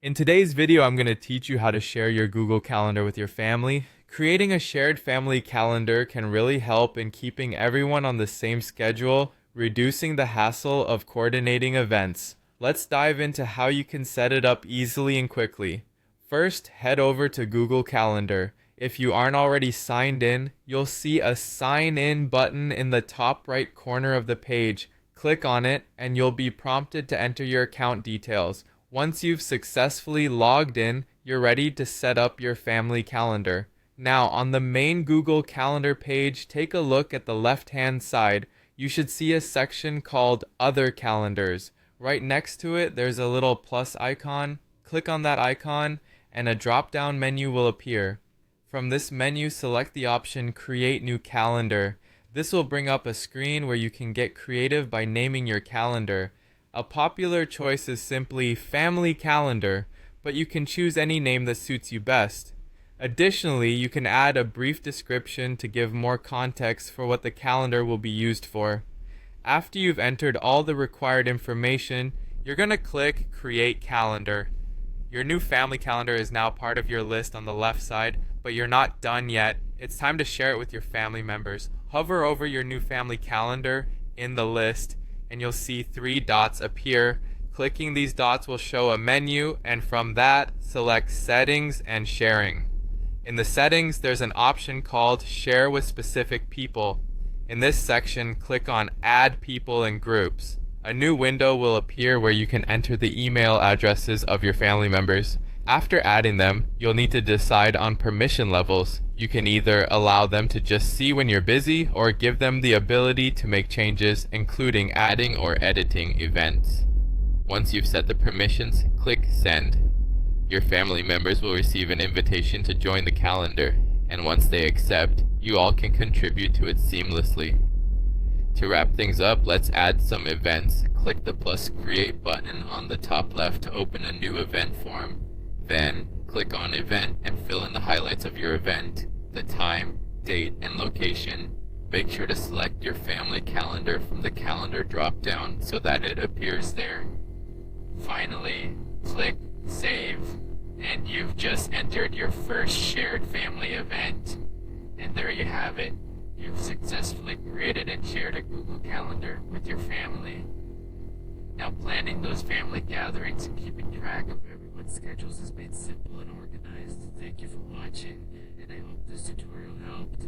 In today's video, I'm going to teach you how to share your Google Calendar with your family. Creating a shared family calendar can really help in keeping everyone on the same schedule, reducing the hassle of coordinating events. Let's dive into how you can set it up easily and quickly. First, head over to Google Calendar. If you aren't already signed in, you'll see a sign in button in the top right corner of the page. Click on it and you'll be prompted to enter your account details. Once you've successfully logged in, you're ready to set up your family calendar. Now, on the main Google Calendar page, take a look at the left-hand side. You should see a section called Other Calendars. Right next to it, there's a little plus icon. Click on that icon, and a drop-down menu will appear. From this menu, select the option Create New Calendar. This will bring up a screen where you can get creative by naming your calendar. A popular choice is simply Family Calendar, but you can choose any name that suits you best. Additionally, you can add a brief description to give more context for what the calendar will be used for. After you've entered all the required information, you're going to click Create Calendar. Your new family calendar is now part of your list on the left side, but you're not done yet. It's time to share it with your family members. Hover over your new family calendar in the list, and you'll see 3 dots appear. Clicking these dots will show a menu, and from that, select Settings and Sharing. In the settings, there's an option called Share with Specific People. In this section, click on Add People and Groups. A new window will appear where you can enter the email addresses of your family members. After adding them, you'll need to decide on permission levels. You can either allow them to just see when you're busy or give them the ability to make changes, including adding or editing events. Once you've set the permissions, click Send. Your family members will receive an invitation to join the calendar, and once they accept, you all can contribute to it seamlessly. To wrap things up, let's add some events. Click the plus Create button on the top left to open a new event form. Then, click on Event and fill in the highlights of your event, the time, date, and location. Make sure to select your family calendar from the calendar drop-down so that it appears there. Finally, click Save, and you've just entered your first shared family event. And there you have it. You've successfully created and shared a Google Calendar with your family. Now, planning those family gatherings and keeping track of everyone's schedules is made simple and organized. Thank you for watching, and I hope this tutorial helped.